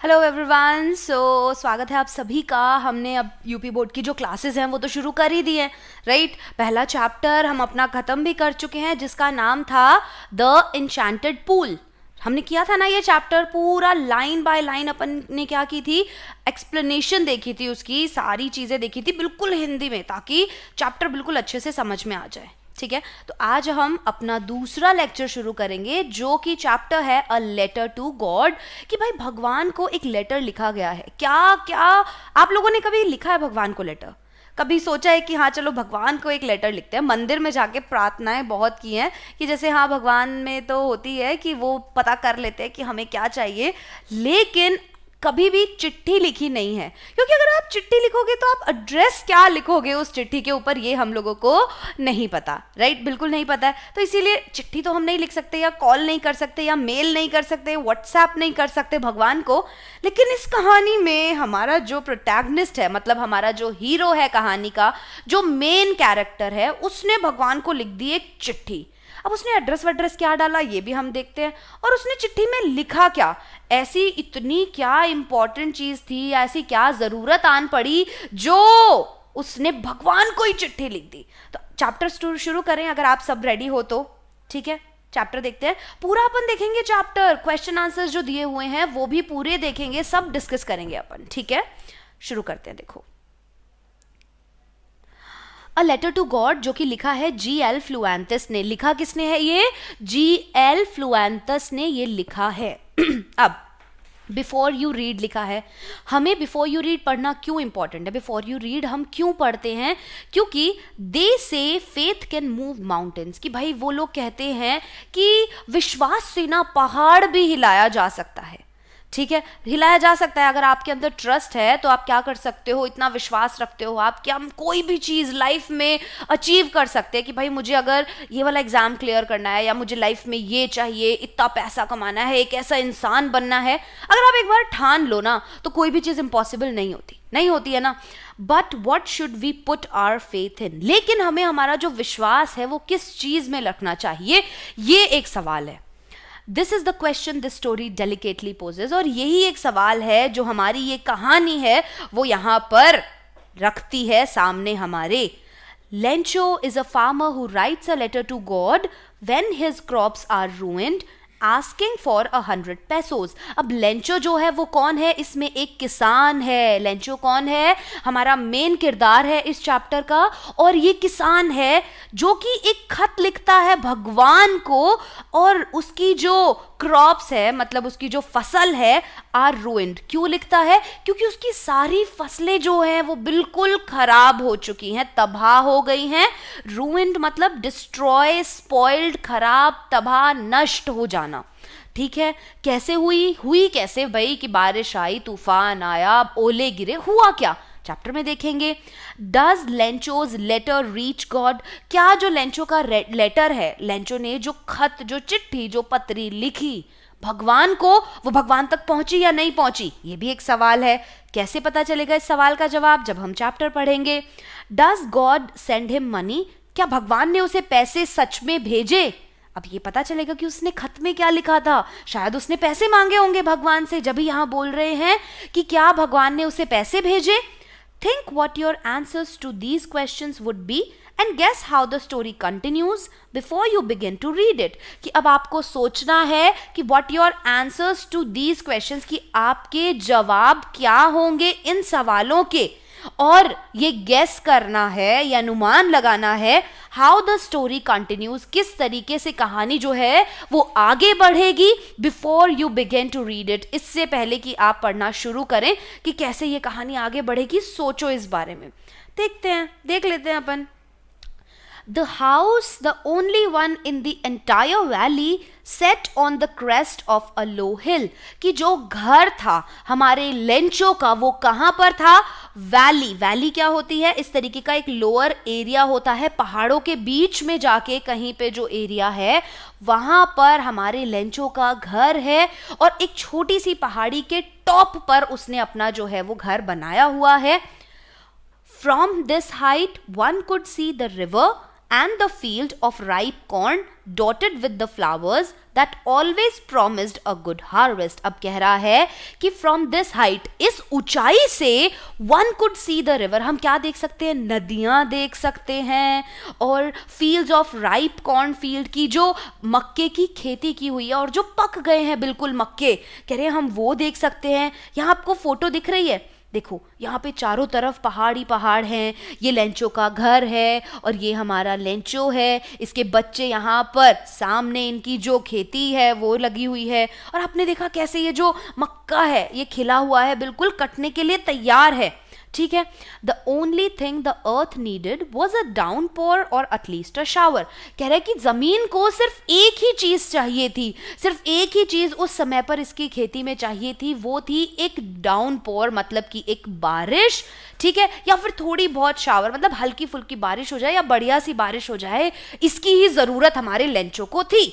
Hello everyone. स्वागत है आप सभी का। हमने अब यूपी बोर्ड की जो क्लासेस हैं वो तो शुरू कर ही दी हैं, राइट। पहला चैप्टर हम अपना ख़त्म भी कर चुके हैं जिसका नाम था द एन्चेंटेड पूल। हमने किया था ना ये चैप्टर पूरा लाइन बाय लाइन। अपन ने क्या की थी, एक्सप्लेनेशन देखी थी, उसकी सारी चीज़ें देखी थी बिल्कुल हिंदी में, ताकि चैप्टर बिल्कुल अच्छे से समझ में आ जाए। ठीक है, तो आज हम अपना दूसरा लेक्चर शुरू करेंगे जो कि चैप्टर है अ लेटर टू गॉड। कि भाई भगवान को एक लेटर लिखा गया है। क्या क्या आप लोगों ने कभी लिखा है भगवान को लेटर? कभी सोचा है कि हाँ चलो भगवान को एक लेटर लिखते हैं? मंदिर में जाके प्रार्थनाएं बहुत की हैं कि जैसे हाँ भगवान में तो होती है कि वो पता कर लेते हैं कि हमें क्या चाहिए, लेकिन कभी भी चिट्ठी लिखी नहीं है। क्योंकि अगर आप चिट्ठी लिखोगे तो आप एड्रेस क्या लिखोगे उस चिट्ठी के ऊपर, ये हम लोगों को नहीं पता, राइट। बिल्कुल नहीं पता है, तो इसीलिए चिट्ठी तो हम नहीं लिख सकते, या कॉल नहीं कर सकते, या मेल नहीं कर सकते, व्हाट्सएप नहीं कर सकते भगवान को। लेकिन इस कहानी में हमारा जो प्रोटैगनिस्ट है, मतलब हमारा जो हीरो है कहानी का, जो मेन कैरेक्टर है, उसने भगवान को लिख दी एक चिट्ठी। अब उसने एड्रेस वड्रेस क्या डाला ये भी हम देखते हैं, और उसने चिट्ठी में लिखा क्या, ऐसी इतनी क्या इंपॉर्टेंट चीज थी, ऐसी क्या जरूरत आन पड़ी जो उसने भगवान को ही चिट्ठी लिख दी। तो चैप्टर शुरू करें अगर आप सब रेडी हो तो। ठीक है, चैप्टर देखते हैं पूरा। अपन देखेंगे चैप्टर, क्वेश्चन आंसर्स जो दिए हुए हैं वो भी पूरे देखेंगे, सब डिस्कस करेंगे अपन। ठीक है, शुरू करते हैं। देखो, अ लेटर टू गॉड जो कि लिखा है जी.एल. फ्लुएंटस ने। लिखा किसने है ये? जी.एल. फ्लुएंटस ने ये लिखा है। अब बिफोर यू रीड लिखा है। हमें बिफोर यू रीड पढ़ना क्यों इंपॉर्टेंट है? बिफोर यू रीड हम क्यों पढ़ते हैं? क्योंकि दे से फेथ कैन मूव माउंटेन्स। कि भाई वो लोग कहते हैं कि विश्वास से ना पहाड़ भी हिलाया जा सकता है। ठीक है, हिलाया जा सकता है। अगर आपके अंदर ट्रस्ट है तो आप क्या कर सकते हो, इतना विश्वास रखते हो आप कि हम कोई भी चीज़ लाइफ में अचीव कर सकते हैं। कि भाई मुझे अगर ये वाला एग्जाम क्लियर करना है, या मुझे लाइफ में ये चाहिए, इतना पैसा कमाना है, एक ऐसा इंसान बनना है, अगर आप एक बार ठान लो ना तो कोई भी चीज़ इम्पॉसिबल नहीं होती है ना। But what should we put our faith in? लेकिन हमें हमारा जो विश्वास है वो किस चीज़ में रखना चाहिए, ये एक सवाल है। This is the question this story delicately poses. और यही एक सवाल है जो हमारी ये कहानी है वो यहां पर रखती है सामने हमारे। Lencho is a farmer who writes a letter to God when his crops are ruined asking for 100 pesos. अब लेंचो जो है वो कौन है? इसमें एक किसान है। लेंचो कौन है? हमारा मेन किरदार है इस चैप्टर का। और ये किसान है जो कि एक खत लिखता है भगवान को, और उसकी जो क्रॉप्स है, मतलब उसकी जो फसल है, आर रूइंड। क्यों लिखता है? क्योंकि उसकी सारी फसलें जो हैं वो बिल्कुल खराब हो चुकी हैं, तबाह हो गई हैं। रूइंड मतलब डिस्ट्रॉय, स्पॉइल्ड, खराब, तबाह, नष्ट हो जाना। ठीक है, कैसे हुई कैसे भाई? कि बारिश आई, तूफान आया, ओले गिरे, हुआ क्या चैप्टर में देखेंगे। Does Lencho's letter reach God? क्या जो लेंचो का लेटर है, लेंचो ने जो खत, जो चिट्ठी, जो पत्री लिखी भगवान को, वो भगवान तक पहुंची या नहीं पहुंची? ये भी एक सवाल है। कैसे पता चलेगा इस सवाल का जवाब? जब हम चैप्टर पढ़ेंगे। Does God send him money? क्या भगवान ने उसे पैसे सच में भेजे? अब ये पता चलेगा कि उसने खत में क्या लिखा था। शायद उसने पैसे मांगे होंगे भगवान से, जब यहां बोल रहे हैं कि क्या भगवान ने उसे पैसे भेजे। Think what your answers to these questions would be and guess how the story continues before you begin to read it. कि अब आपको सोचना है कि what your answers to these questions, कि आपके जवाब क्या होंगे इन सवालों के, और ये गेस करना है या अनुमान लगाना है हाउ द स्टोरी कंटिन्यूज, किस तरीके से कहानी जो है वो आगे बढ़ेगी before you begin to read it. इससे पहले कि आप पढ़ना शुरू करें कि कैसे ये कहानी आगे बढ़ेगी, सोचो इस बारे में। देख लेते हैं अपन। The house, the only one in the entire valley, set on the crest of a low hill. कि जो घर था हमारे लेंचो का वो कहाँ पर था? वैली। वैली क्या होती है? इस तरीके का एक लोअर एरिया होता है, पहाड़ों के बीच में जाके कहीं पे जो एरिया है वहां पर हमारे लेंचो का घर है। और एक छोटी सी पहाड़ी के टॉप पर उसने अपना जो है वो घर बनाया हुआ है। From this height one could see the river and the field of ripe corn dotted with the flowers that always promised a good harvest. अब कह रहा है कि from this height, इस ऊंचाई से one could see the river. हम क्या देख सकते हैं? नदियां देख सकते हैं, और fields of ripe corn field की जो मक्के की खेती की हुई है और जो पक गए हैं बिल्कुल मक्के, कह रहे हैं हम वो देख सकते हैं. यहाँ आपको फोटो दिख रही है, देखो यहाँ पे चारों तरफ पहाड़ ही पहाड़ हैं. ये लेंचो का घर है और ये हमारा लेंचो है. इसके बच्चे यहाँ पर सामने इनकी जो खेती है वो लगी हुई है, और आपने देखा कैसे ये जो मक्का है ये खिला हुआ है, बिल्कुल कटने के लिए तैयार है. ठीक है. The only thing the earth needed was a downpour और एटलीस्ट अ शावर. कह रहे कि जमीन को सिर्फ एक ही चीज चाहिए थी, सिर्फ एक ही चीज उस समय पर इसकी खेती में चाहिए थी, वो थी एक डाउनपोर, मतलब कि एक बारिश. ठीक है, या फिर थोड़ी बहुत शावर, मतलब हल्की फुल्की बारिश हो जाए या बढ़िया सी बारिश हो जाए, इसकी ही जरूरत हमारे लेंचो को थी.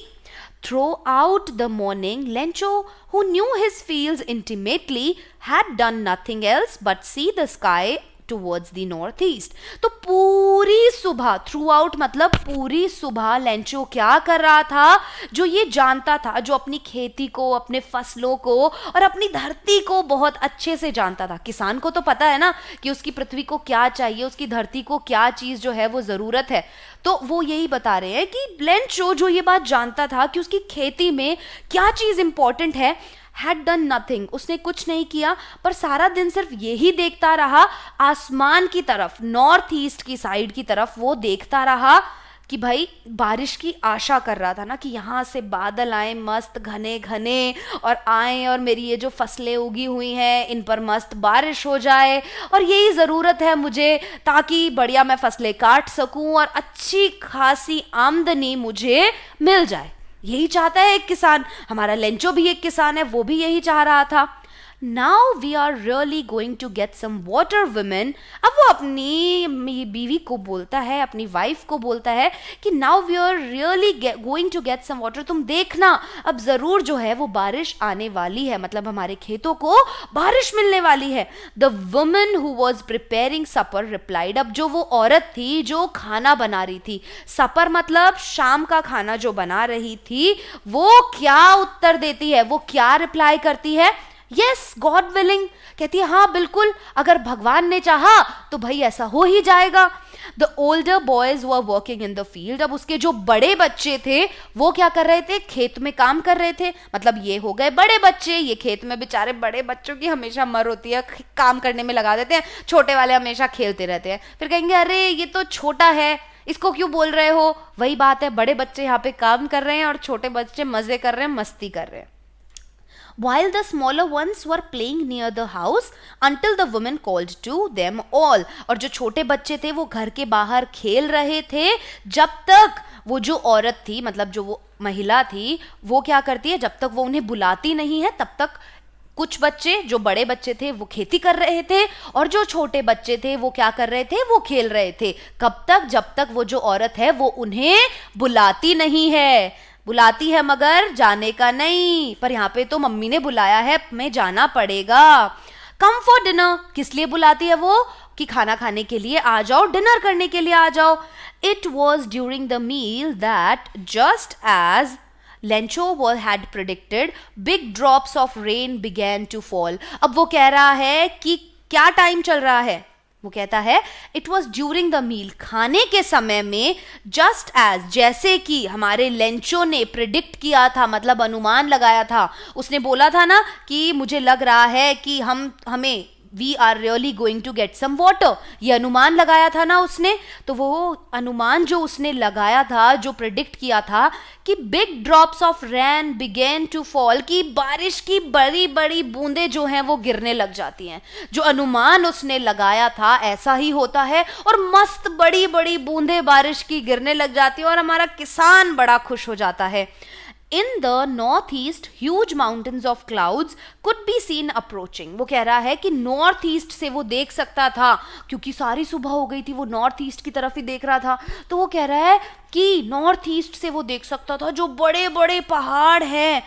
Throughout the morning, Lencho, who knew his fields intimately, had done nothing else but see the sky towards the northeast. तो पूरी सुबह, थ्रू आउट मतलब पूरी सुबह, लेंचो क्या कर रहा था? जो ये जानता था, जो अपनी खेती को, अपने फसलों को और अपनी धरती को बहुत अच्छे से जानता था. किसान को तो पता है ना कि उसकी पृथ्वी को क्या चाहिए, उसकी धरती को क्या चीज जो है वो जरूरत है. तो वो यही बता रहे हैं कि लेंचो जो ये बात जानता था कि उसकी खेती में क्या चीज इंपॉर्टेंट है, had done nothing, उसने कुछ नहीं किया, पर सारा दिन सिर्फ यही देखता रहा, आसमान की तरफ, नॉर्थ ईस्ट की साइड की तरफ वो देखता रहा कि भाई बारिश की आशा कर रहा था ना, कि यहाँ से बादल आए मस्त घने घने और आए और मेरी ये जो फसलें उगी हुई हैं इन पर मस्त बारिश हो जाए, और यही ज़रूरत है मुझे, ताकि बढ़िया मैं फसलें काट सकूं और अच्छी खासी आमदनी मुझे मिल जाए. यही चाहता है एक किसान. हमारा लेंचो भी एक किसान है, वो भी यही चाह रहा था. Now we are really going to get some water woman. अब वो अपनी बीवी को बोलता है, अपनी वाइफ को बोलता है कि now we are really going to get some water. तुम देखना अब जरूर जो है वो बारिश आने वाली है, मतलब हमारे खेतों को बारिश मिलने वाली है. The woman who was preparing supper replied. अब जो वो औरत थी जो खाना बना रही थी, सपर मतलब शाम का खाना जो बना रही थी, वो क्या उत्तर देती है, वो क्या रिप्लाई करती है? Yes, God willing. कहती है हाँ बिल्कुल, अगर भगवान ने चाहा तो भाई ऐसा हो ही जाएगा. The older boys were working in the field. अब उसके जो बड़े बच्चे थे वो क्या कर रहे थे? खेत में काम कर रहे थे. मतलब ये हो गए बड़े बच्चे, ये खेत में बेचारे, बड़े बच्चों की हमेशा मर होती है, काम करने में लगा देते हैं, छोटे वाले हमेशा खेलते रहते हैं. फिर कहेंगे अरे ये तो छोटा है, इसको क्यों बोल रहे हो? वही बात है, बड़े बच्चे यहाँ पे काम कर रहे हैं और छोटे बच्चे मजे कर रहे हैं, मस्ती कर रहे हैं. While the smaller ones were playing near the house until the woman called to them all. और जो छोटे बच्चे थे वो घर के बाहर खेल रहे थे जब तक वो जो औरत थी, मतलब जो वो महिला थी, वो क्या करती है, जब तक वो उन्हें बुलाती नहीं है तब तक कुछ बच्चे, जो बड़े बच्चे थे वो खेती कर रहे थे, और जो छोटे बच्चे थे वो क्या कर रहे थे? वो खेल रहे थे. कब तक? जब तक वो जो औरत है वो उन्हें बुलाती नहीं है. बुलाती है मगर जाने का नहीं, पर यहाँ पे तो मम्मी ने बुलाया है, मैं जाना पड़ेगा. Come for dinner. किस लिए बुलाती है वो? कि खाना खाने के लिए आ जाओ, डिनर करने के लिए आ जाओ. It was during the meal that just as Lencho had predicted, big drops of rain began to fall. अब वो कह रहा है कि क्या टाइम चल रहा है? वो कहता है it was during the meal, खाने के समय में, जस्ट एज, जैसे कि हमारे लेंचो ने प्रिडिक्ट किया था, मतलब अनुमान लगाया था. उसने बोला था ना कि मुझे लग रहा है कि हमें we are really going to get some water, ये अनुमान लगाया था ना उसने. तो वो अनुमान जो उसने लगाया था, जो प्रिडिक्ट किया था कि big drops of rain began to fall, कि बारिश की बड़ी बड़ी बूंदें जो हैं वो गिरने लग जाती हैं. जो अनुमान उसने लगाया था ऐसा ही होता है, और मस्त बड़ी बड़ी बूंदें बारिश की गिरने लग जाती है और हमारा किसान बड़ा खुश हो जाता है. In the northeast, huge mountains of clouds could be seen approaching. वो कह रहा है कि नॉर्थ ईस्ट से वो देख सकता था, क्योंकि सारी सुबह हो गई थी, वो नॉर्थ ईस्ट की तरफ ही देख रहा था. तो वो कह रहा है कि नॉर्थ ईस्ट से वो देख सकता था जो बड़े बड़े पहाड़ हैं,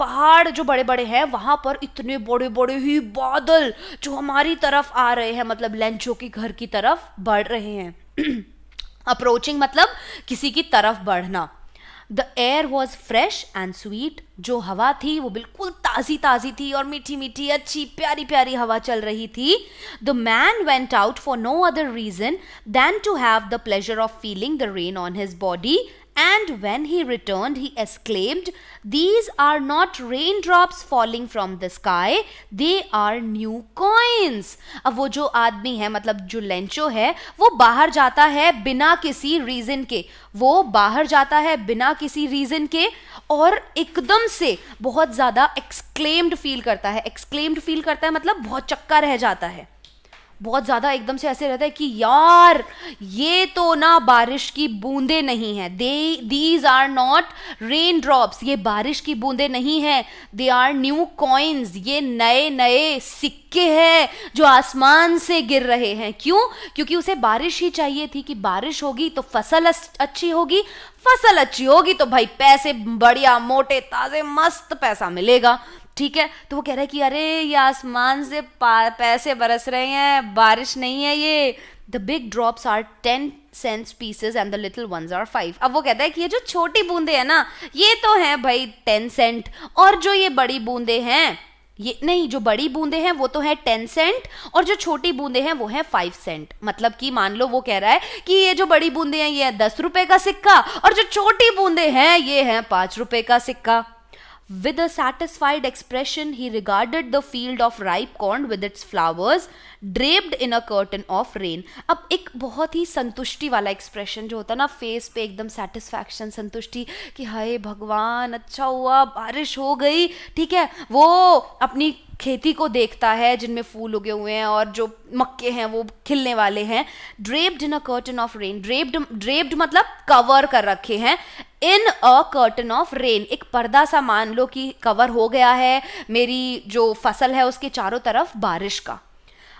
पहाड़ जो बड़े बड़े हैं, वहां पर इतने बड़े बड़े ही बादल जो हमारी तरफ आ रहे हैं, मतलब लेंचो के घर की तरफ बढ़ रहे हैं. अप्रोचिंग मतलब किसी की तरफ बढ़ना। The air was fresh and sweet, जो हवा थी वो बिल्कुल ताज़ी ताज़ी थी और मीठी मीठी अच्छी प्यारी प्यारी हवा चल रही थी। The man went out for no other reason than to have the pleasure of feeling the rain on his body, and when he returned he exclaimed, these are not raindrops falling from the sky, they are new coins। अब वो जो आदमी है, मतलब जो Lencho है, वो बाहर जाता है बिना किसी रीजन के, वो बाहर जाता है बिना किसी रीजन के और एकदम से बहुत ज्यादा एक्सक्लेम्ड फील करता है। एक्सक्लेम्ड फील करता है मतलब बहुत चक्का रह जाता है, बहुत ज़्यादा एकदम से ऐसे रहता है कि यार ये तो ना बारिश की बूंदें नहीं है, these are not rain drops, ये बारिश की बूंदें नहीं है, दे आर न्यू कॉइन्स, ये नए नए सिक्के हैं जो आसमान से गिर रहे हैं। क्यों? क्योंकि उसे बारिश ही चाहिए थी कि बारिश होगी तो फसल अच्छी होगी, फसल अच्छी होगी तो भाई पैसे बढ़िया मोटे ताज़े मस्त पैसा मिलेगा। ठीक है, तो वो कह रहा है कि अरे ये आसमान से पैसे बरस रहे हैं, बारिश नहीं है ये। The big drops are 10 cents pieces and the little ones are 5। अब वो कहता है कि ये जो छोटी बूंदे हैं ना, ये तो हैं भाई 10 cent, और जो ये बड़ी बूंदे हैं, ये नहीं, जो बड़ी बूंदे हैं वो तो है 10 cent और जो छोटी बूंदे हैं वो है 5 cent। मतलब कि मान लो वो कह रहा है कि ये जो बड़ी बूंदे हैं ये है 10 रुपए का सिक्का और जो छोटी बूंदे हैं ये है 5 रुपए का सिक्का। With a satisfied expression, he regarded the field of ripe corn with its flowers draped in a curtain of rain। अब एक बहुत ही संतुष्टि वाला एक्सप्रेशन जो होता है ना फेस पे, एकदम सेटिस्फैक्शन, संतुष्टि कि हाय भगवान अच्छा हुआ बारिश हो गई। ठीक है, वो अपनी खेती को देखता है जिनमें फूल उगे हुए हैं और जो मक्के हैं वो खिलने वाले हैं। Draped in a curtain of rain, draped मतलब कवर कर रखे हैं, इन अ कर्टन ऑफ रेन, एक पर्दा सा मान लो कि कवर हो गया है मेरी जो फसल है उसके चारों तरफ बारिश का।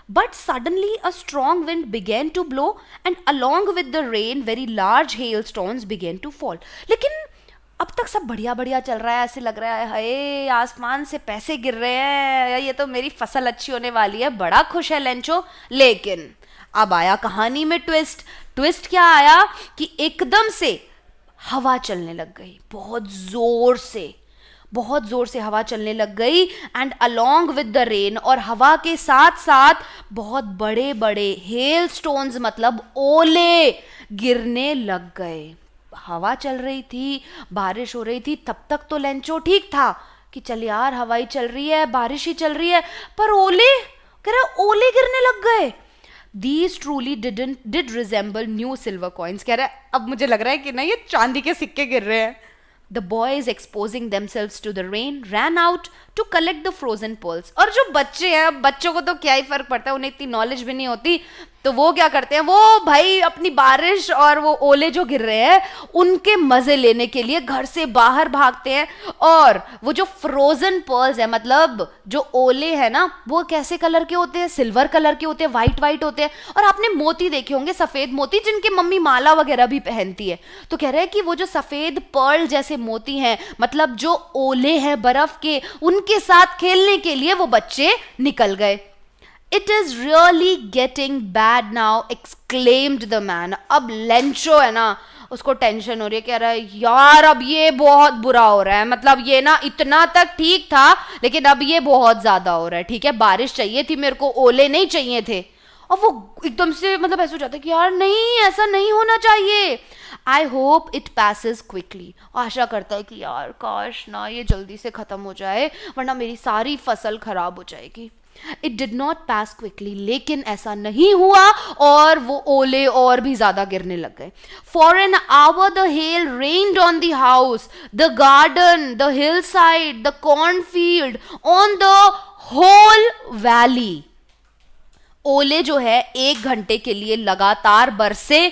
But suddenly a strong wind began to blow and along with the rain very large hailstones began to fall। लेकिन अब तक सब बढ़िया बढ़िया चल रहा है, ऐसे लग रहा है हाय आसमान से पैसे गिर रहे हैं, ये तो मेरी फसल अच्छी होने वाली है, बड़ा खुश है लेंचो। लेकिन अब आया कहानी में ट्विस्ट। ट्विस्ट क्या आया कि एकदम से हवा चलने लग गई, बहुत जोर से हवा चलने लग गई। And along with the rain, और हवा के साथ साथ बहुत बड़े बड़े हेल स्टोन्स मतलब ओले गिरने लग गए। हवा चल रही थी, बारिश हो रही थी, तब तक तो लेंचो ठीक था कि चल यार हवा ही चल रही है, बारिश ही चल रही है, पर ओले, कह रहा ओले गिरने लग गए। These truly did resemble new silver coins। कह रहा है अब मुझे लग रहा है कि ना ये चांदी के सिक्के गिर रहे हैं। The boys exposing themselves to the rain ran out to collect the frozen pearls। और जो बच्चे हैं, बच्चों को तो क्या ही फर्क पड़ता है, उन्हें इतनी नॉलेज भी नहीं होती, तो वो क्या करते हैं, वो भाई अपनी बारिश और वो ओले जो गिर रहे हैं उनके मजे लेने के लिए घर से बाहर भागते हैं। और वो जो फ्रोजन पर्ल्स है, मतलब जो ओले है ना, वो कैसे कलर के होते हैं, सिल्वर कलर के होते हैं, वाइट होते हैं। और आपने मोती देखे होंगे, सफेद मोती, जिनकी मम्मी माला वगैरह भी पहनती है। तो कह रहे हैं कि वो जो सफेद पर्ल जैसे मोती हैं, मतलब जो ओले हैं बर्फ के, उनके साथ खेलने के लिए वो बच्चे निकल गए। It is really getting bad now, exclaimed the man। अब लेंचो है ना, उसको टेंशन हो रही है, कह रहा है यार अब ये बहुत बुरा हो रहा है, मतलब ये ना इतना तक ठीक था लेकिन अब ये बहुत ज्यादा हो रहा है। ठीक है, बारिश चाहिए थी मेरे को, ओले नहीं चाहिए थे। और वो एकदम से मतलब ऐसा हो जाता है कि यार नहीं, ऐसा नहीं होना चाहिए। I hope it passes quickly, आशा करता है कि यार काश ना ये जल्दी से खत्म हो जाए वरना मेरी सारी फसल खराब हो जाएगी। It did not pass quickly, लेकिन ऐसा नहीं हुआ और वो ओले और भी ज्यादा गिरने लग गए। For an hour the hail rained on the house, the garden, the hillside, the cornfield, on the whole valley. ओले जो है 1 घंटे के लिए लगातार बरसे।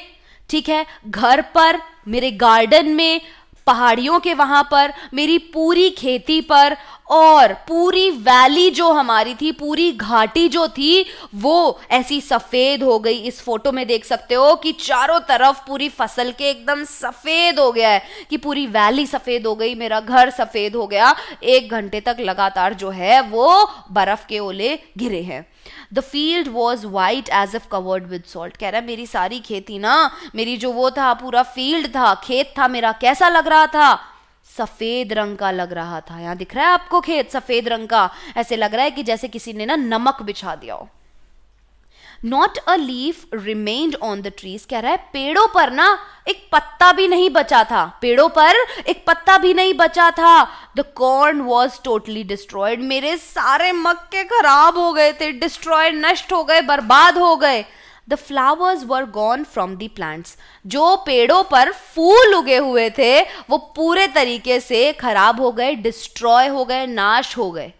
ठीक है, घर पर, मेरे गार्डन में, पहाड़ियों के वहां पर, मेरी पूरी खेती पर और पूरी वैली जो हमारी थी, पूरी घाटी जो थी वो ऐसी सफेद हो गई। इस फोटो में देख सकते हो कि चारों तरफ पूरी फसल के एकदम सफेद हो गया है, कि पूरी वैली सफेद हो गई, मेरा घर सफेद हो गया। 1 घंटे तक लगातार जो है वो बर्फ के ओले गिरे हैं। The field was white as if covered with salt। कह रहा है मेरी सारी खेती ना, मेरी जो वो था, पूरा फील्ड था, खेत था मेरा, कैसा लग रहा था? सफेद रंग का लग रहा था। यहां दिख रहा है आपको खेत सफेद रंग का? ऐसे लग रहा है कि जैसे किसी ने ना नमक बिछा दिया हो। Not a leaf remained on the trees। कह रहा है पेड़ों पर ना एक पत्ता भी नहीं बचा था, पेड़ों पर एक पत्ता भी नहीं बचा था। The corn was totally destroyed। मेरे सारे मक्के खराब हो गए थे, destroyed, नष्ट हो गए, बर्बाद हो गए। The flowers were gone from the plants। जो पेड़ों पर फूल उगे हुए थे वो पूरे तरीके से खराब हो गए, डिस्ट्रॉय हो गए, नाश हो गए।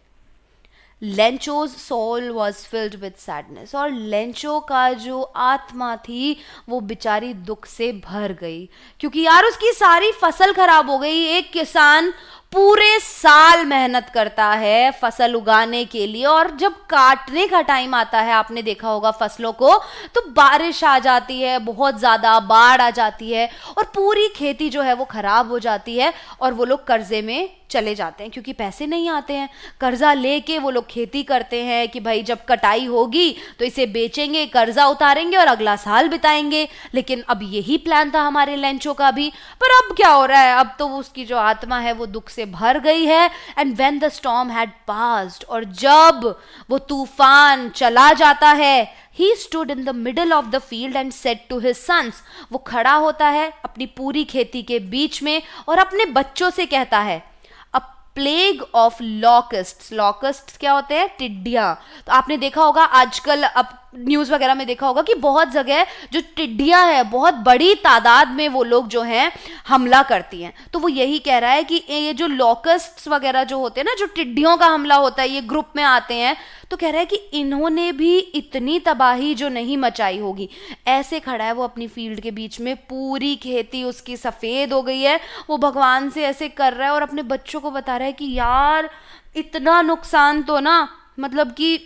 Lencho's soul was filled with sadness. और लेंचो का जो आत्मा थी वो बेचारी दुख से भर गई, क्योंकि यार उसकी सारी फसल खराब हो गई। एक किसान पूरे साल मेहनत करता है फसल उगाने के लिए, और जब काटने का टाइम आता है, आपने देखा होगा फसलों को, तो बारिश आ जाती है, बहुत ज्यादा बाढ़ आ जाती है और पूरी खेती जो है वो खराब हो जाती है, और वो लोग कर्जे में चले जाते हैं क्योंकि पैसे नहीं आते हैं। कर्जा लेके वो लोग खेती करते हैं कि भाई जब कटाई होगी तो इसे बेचेंगे, कर्जा उतारेंगे और अगला साल बिताएंगे। लेकिन अब यही प्लान था हमारे लेंचो का भी, पर अब क्या हो रहा है? अब तो उसकी जो आत्मा है वो दुख से भर गई है। And when the storm had passed, और जब वो तूफान चला जाता है, he stood in the middle of the field and said to his sons। वो खड़ा होता है अपनी पूरी खेती के बीच में और अपने बच्चों से कहता है, प्लेग ऑफ लॉकस्ट्स। लॉकस्ट्स क्या होते हैं? टिड्डियां। तो आपने देखा होगा आजकल, अब न्यूज वगैरह में देखा होगा कि बहुत जगह जो टिड्डियां हैं बहुत बड़ी तादाद में वो लोग जो हैं हमला करती हैं। तो वो यही कह रहा है कि ये जो लॉकस्ट्स वगैरह जो होते हैं ना, जो टिड्डियों का हमला होता है, ये ग्रुप में आते हैं, तो कह रहा है कि इन्होंने भी इतनी तबाही जो नहीं मचाई होगी। ऐसे खड़ा है वो अपनी फील्ड के बीच में, पूरी खेती उसकी सफेद हो गई है, वो भगवान से ऐसे कर रहा है और अपने बच्चों को बता रहा है कि यार इतना नुकसान तो ना, मतलब कि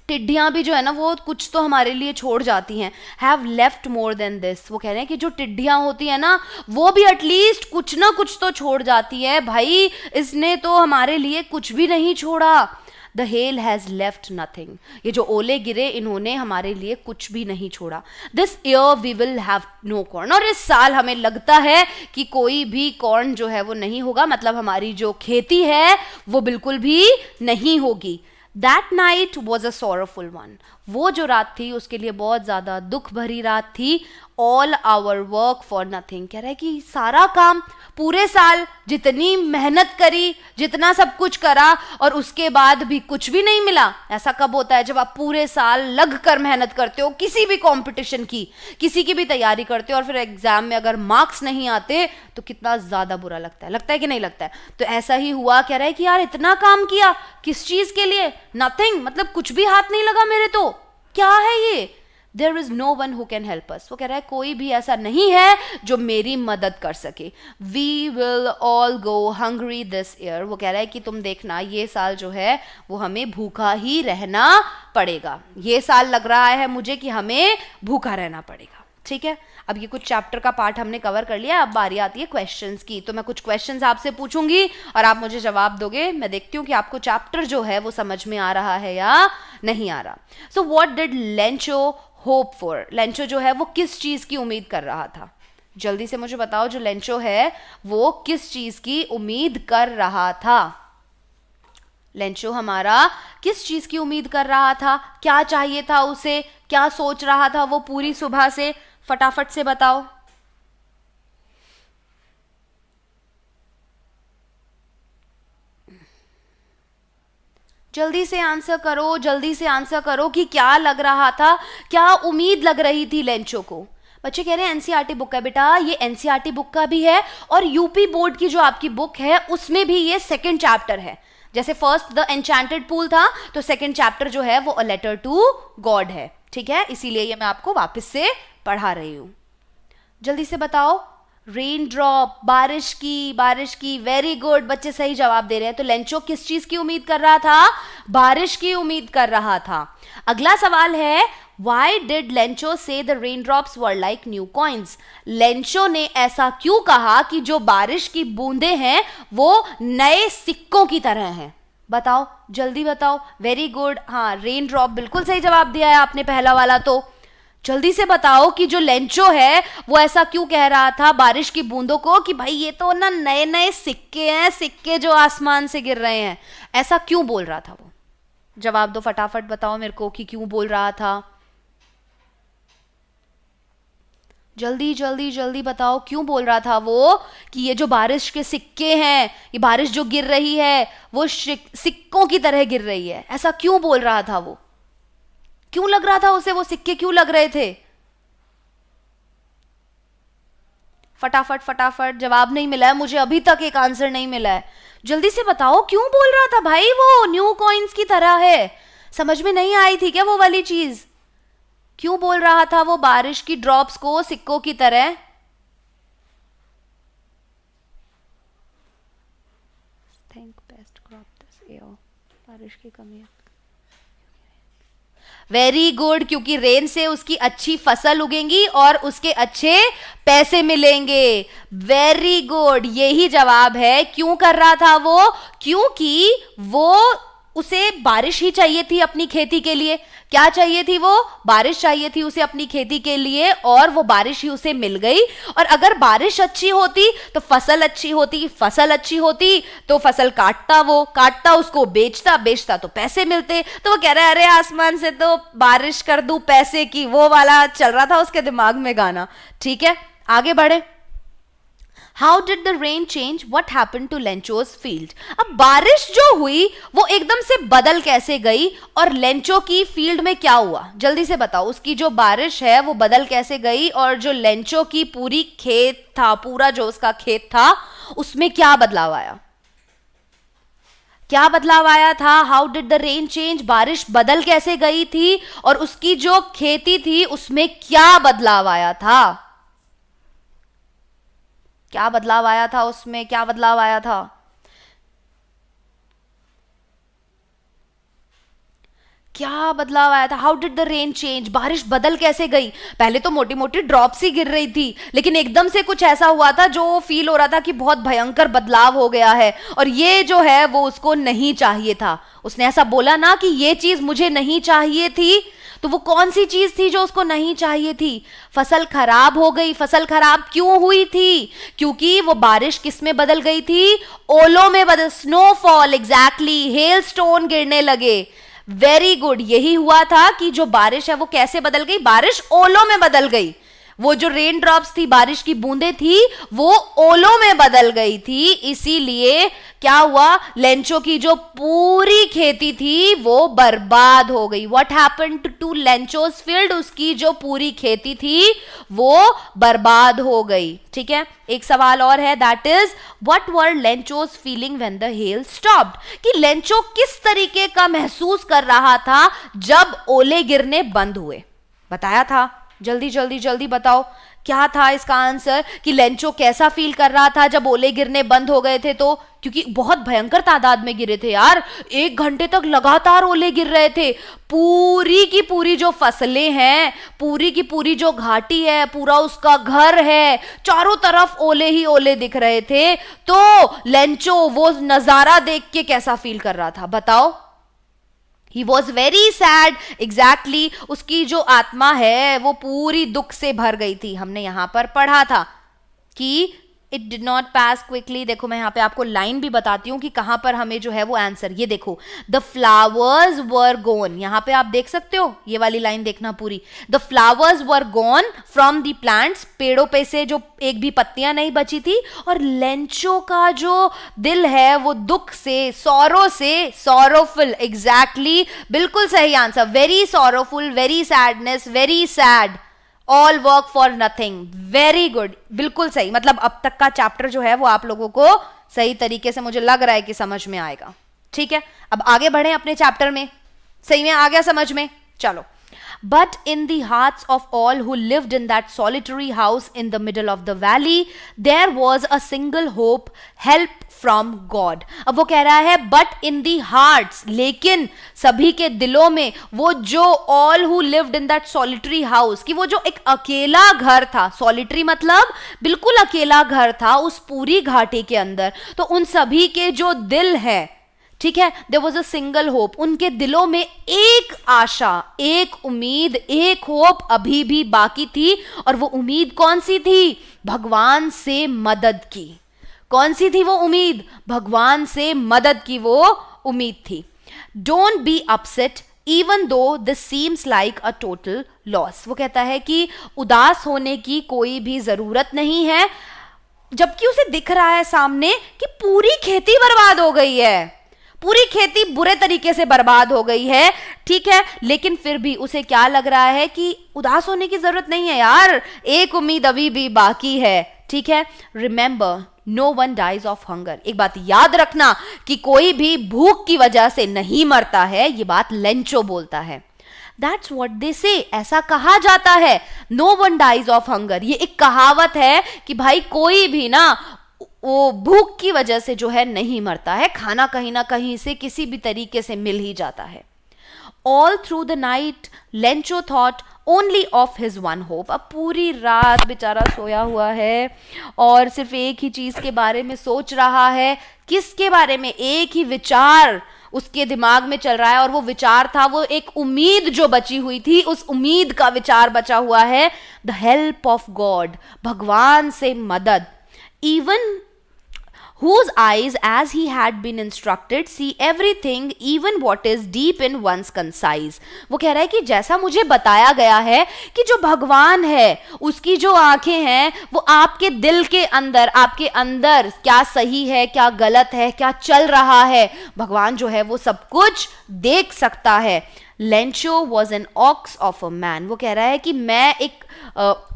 टिड्डियां भी जो है ना वो कुछ तो हमारे लिए छोड़ जाती हैं। Have left more than this. वो कह रहे हैं कि जो टिड्डियां होती है ना वो भी एटलीस्ट कुछ ना कुछ तो छोड़ जाती है, भाई इसने तो हमारे लिए कुछ भी नहीं छोड़ा। The hell has left nothing. ये जो ओले गिरे इन्होंने हमारे लिए कुछ भी नहीं छोड़ा। This year we will have no corn. और इस साल हमें लगता है कि कोई भी कॉर्न जो है वो नहीं होगा, मतलब हमारी जो खेती है वो बिल्कुल भी नहीं होगी। That night was a sorrowful one। वो जो रात थी उसके लिए बहुत ज्यादा दुख भरी रात थी। All our work for nothing। कह रहा है कि सारा काम, पूरे साल जितनी मेहनत करी, जितना सब कुछ करा, और उसके बाद भी कुछ भी नहीं मिला। ऐसा कब होता है? जब आप पूरे साल लग कर मेहनत करते हो, किसी भी कंपटीशन की, किसी की भी तैयारी करते हो, और फिर एग्जाम में अगर मार्क्स नहीं आते तो कितना ज्यादा बुरा लगता है। लगता है कि नहीं लगता है? तो ऐसा ही हुआ। कह रहा है कि यार इतना काम किया, किस चीज के लिए? नथिंग, मतलब कुछ भी हाथ नहीं लगा मेरे। तो क्या है ये? There is no one who can help us। वो कह रहा है कोई भी ऐसा नहीं है जो मेरी मदद कर सके। We will all go hungry this year। वो कह रहा है कि तुम देखना ये साल जो है वो हमें भूखा ही रहना पड़ेगा। ये साल लग रहा है मुझे कि हमें भूखा रहना पड़ेगा। ठीक है, अब ये कुछ चैप्टर का पार्ट हमने कवर कर लिया। अब बारी आती है क्वेश्चंस की। तो मैं कुछ क्वेश्चंस आपसे पूछूंगी और आप मुझे जवाब दोगे। मैं देखती हूँ कि आपको चैप्टर जो है वो समझ में आ रहा है या नहीं आ रहा। So what did Lencho hope for. Lencho जो है वो किस चीज की उम्मीद कर रहा था? जल्दी से मुझे बताओ, जो लेंचो है वो किस चीज की उम्मीद कर रहा था? लेंचो हमारा किस चीज की उम्मीद कर रहा था? क्या चाहिए था उसे? क्या सोच रहा था वो पूरी सुबह से? फटाफट से बताओ। जल्दी से आंसर करो, जल्दी से आंसर करो कि क्या लग रहा था, क्या उम्मीद लग रही थी लेंचो को। बच्चे कह रहे हैं एनसीईआरटी बुक है। बेटा ये एनसीईआरटी बुक का भी है और यूपी बोर्ड की जो आपकी बुक है उसमें भी ये सेकंड चैप्टर है। जैसे फर्स्ट द एन्चेंटेड पूल था तो सेकंड चैप्टर जो है वो अ लेटर टू गॉड है। ठीक है, इसीलिए ये मैं आपको वापस से पढ़ा रही हूं। जल्दी से बताओ, रेन ड्रॉप, बारिश की, वेरी गुड, बच्चे सही जवाब दे रहे हैं। तो लेंचो किस चीज की उम्मीद कर रहा था? बारिश की उम्मीद कर रहा था। अगला सवाल है, Why did Lencho say the raindrops were like new coins? Lencho ने ऐसा क्यों कहा कि जो बारिश की बूंदें हैं वो नए सिक्कों की तरह हैं? बताओ, जल्दी बताओ। वेरी गुड, हाँ, रेन ड्रॉप, बिल्कुल सही जवाब दिया है आपने पहला वाला। तो जल्दी से बताओ कि जो लेंचो है वो ऐसा क्यों कह रहा था बारिश की बूंदों को कि भाई ये तो ना नए नए सिक्के हैं, सिक्के जो आसमान से गिर रहे हैं। ऐसा क्यों बोल रहा था वो? जवाब दो, फटाफट बताओ मेरे को कि क्यों बोल रहा था। जल्दी जल्दी जल्दी बताओ, क्यों बोल रहा था वो कि ये जो बारिश के सिक्के हैं, ये बारिश जो गिर रही है वो सिक्कों की तरह गिर रही है? ऐसा क्यों बोल रहा था वो? क्यों लग रहा था उसे वो सिक्के क्यों लग रहे थे? फटाफट फटाफट, जवाब नहीं मिला है मुझे, अभी तक एक आंसर नहीं मिला है। जल्दी से बताओ क्यों बोल रहा था भाई वो न्यू कॉइन्स की तरह है? समझ में नहीं आई थी क्या वो वाली चीज? क्यों बोल रहा था वो बारिश की ड्रॉप्स को सिक्कों की तरह? Think best crop this year, बारिश की कमी है। वेरी गुड, क्योंकि रेन से उसकी अच्छी फसल उगेंगी और उसके अच्छे पैसे मिलेंगे। वेरी गुड, यही जवाब है। क्यों कर रहा था वो? क्योंकि वो उसे बारिश ही चाहिए थी अपनी खेती के लिए। क्या चाहिए थी वो? बारिश चाहिए थी उसे अपनी खेती के लिए, और वो बारिश ही उसे मिल गई। और अगर बारिश अच्छी होती तो फसल अच्छी होती, फसल अच्छी होती तो फसल काटता उसको बेचता तो पैसे मिलते। तो वो कह रहा है अरे आसमान से तो बारिश कर दूं पैसे की, वो वाला चल रहा था उसके दिमाग में गाना। ठीक है, आगे बढ़े। How did the rain change? What happened to लेंचो's field? अब बारिश जो हुई वो एकदम से बदल कैसे गई और लेंचो की फील्ड में क्या हुआ? जल्दी से बताओ, उसकी जो बारिश है वो बदल कैसे गई और जो लेंचो की पूरी खेत था, पूरा जो उसका खेत था उसमें क्या बदलाव आया? क्या बदलाव आया था? How did the rain change? बारिश बदल कैसे गई थी और उसकी जो खेती थी उसमें क्या बदलाव आया था? क्या बदलाव आया था उसमें? क्या बदलाव आया था? क्या बदलाव आया था? How did the rain change? बारिश बदल कैसे गई? पहले तो मोटी मोटी ड्रॉप्स ही गिर रही थी, लेकिन एकदम से कुछ ऐसा हुआ था जो फील हो रहा था कि बहुत भयंकर बदलाव हो गया है, और ये जो है वो उसको नहीं चाहिए था। उसने ऐसा बोला ना कि ये चीज मुझे नहीं चाहिए थी, तो वो कौन सी चीज थी जो उसको नहीं चाहिए थी? फसल खराब हो गई। फसल खराब क्यों हुई थी? क्योंकि वो बारिश किस में बदल गई थी? ओलों में बदल, स्नोफॉल, एग्जैक्टली, हेल स्टोन गिरने लगे। वेरी गुड, यही हुआ था कि जो बारिश है वो कैसे बदल गई? बारिश ओलों में बदल गई। वो जो रेन ड्रॉप्स थी, बारिश की बूंदें थी, वो ओलों में बदल गई थी। इसीलिए क्या हुआ? लेंचो की जो पूरी खेती थी वो बर्बाद हो गई। What happened to Lencho's field? उसकी जो पूरी खेती थी वो बर्बाद हो गई। ठीक है, एक सवाल और है, that is what were Lencho's feeling when the hail stopped? कि लेंचो किस तरीके का महसूस कर रहा था जब ओले गिरने बंद हुए? बताया था, जल्दी जल्दी जल्दी बताओ क्या था इसका आंसर, कि लेंचो कैसा फील कर रहा था जब ओले गिरने बंद हो गए थे? तो क्योंकि बहुत भयंकर तादाद में गिरे थे यार, 1 घंटे तक लगातार ओले गिर रहे थे। पूरी की पूरी जो फसलें हैं, पूरी की पूरी जो घाटी है, पूरा उसका घर है, चारों तरफ ओले ही ओले दिख रहे थे। तो लेंचो वो नजारा देख के कैसा फील कर रहा था बताओ? He was very sad, exactly. उसकी जो आत्मा है वो पूरी दुख से भर गई थी। हमने यहां पर पढ़ा था कि it did not pass quickly. देखो मैं यहाँ पे आपको लाइन भी बताती हूँ कि कहाँ पर हमें जो है वो आंसर, ये देखो, द फ्लावर्स वर गॉन। यहाँ पे आप देख सकते हो, ये वाली लाइन देखना पूरी। The flowers were gone from the plants, पेड़ों पे से जो एक भी पत्तियां नहीं बची थी। और लेंचो का जो दिल है वो दुख से, सौरो से, सौरोफुल, एग्जैक्टली, बिल्कुल सही answer. Very sorrowful, very sadness, very sad, all work for nothing. Very good, बिल्कुल सही। मतलब अब तक का चैप्टर जो है वो आप लोगों को सही तरीके से मुझे लग रहा है कि समझ में आएगा। ठीक है, अब आगे बढ़े अपने चैप्टर में। सही में आ गया समझ में? चलो, But in the hearts of all who lived in that solitary house in the middle of the valley, there was a single hope, help from God. अब वो कह रहा है but in the hearts, लेकिन सभी के दिलों में, वो जो all who lived in that solitary house, कि वो जो एक अकेला घर था, solitary मतलब बिल्कुल अकेला घर था उस पूरी घाटी के अंदर, तो उन सभी के जो दिल है, ठीक है, there was a single hope, उनके दिलों में एक आशा, एक उम्मीद, एक होप अभी भी बाकी थी, और वो उम्मीद कौन सी थी? भगवान से मदद की। कौन सी थी वो उम्मीद? भगवान से मदद की वो उम्मीद थी। Don't be upset even though this seems like a total loss. वो कहता है कि उदास होने की कोई भी जरूरत नहीं है, जबकि उसे दिख रहा है सामने कि पूरी खेती बर्बाद हो गई है, पूरी खेती बुरे तरीके से बर्बाद हो गई है, ठीक है, लेकिन फिर भी उसे क्या लग रहा है कि उदास होने की जरूरत नहीं है यार, एक उम्मीद अभी भी बाकी है, ठीक है। Remember no one dies of hunger. एक बात याद रखना कि कोई भी भूख की वजह से नहीं मरता है, ये बात लेंचो बोलता है। That's what they say, ऐसा कहा जाता है, no one dies of hunger। ये एक कहावत है कि भाई कोई भी ना वो भूख की वजह से जो है नहीं मरता है, खाना कहीं ना कहीं से किसी भी तरीके से मिल ही जाता है। All through the night, Lencho thought only of his one hope। अब पूरी रात बेचारा सोया हुआ है और सिर्फ एक ही चीज के बारे में सोच रहा है। किसके बारे में? एक ही विचार उसके दिमाग में चल रहा है, और वो विचार था, वो एक उम्मीद जो बची हुई थी, उस उम्मीद का विचार बचा हुआ है, द हेल्प ऑफ गॉड, भगवान से मदद। Even whose eyes, as he had been instructed, see everything, even what is deep in one's conscience। वो कह रहा है कि जैसा मुझे बताया गया है कि जो भगवान है उसकी जो आंखें हैं वो आपके दिल के अंदर, आपके अंदर क्या सही है, क्या गलत है, क्या चल रहा है, भगवान जो है वो सब कुछ देख सकता है। Lencho was an ox of a man। वो कह रहा है कि मैं एक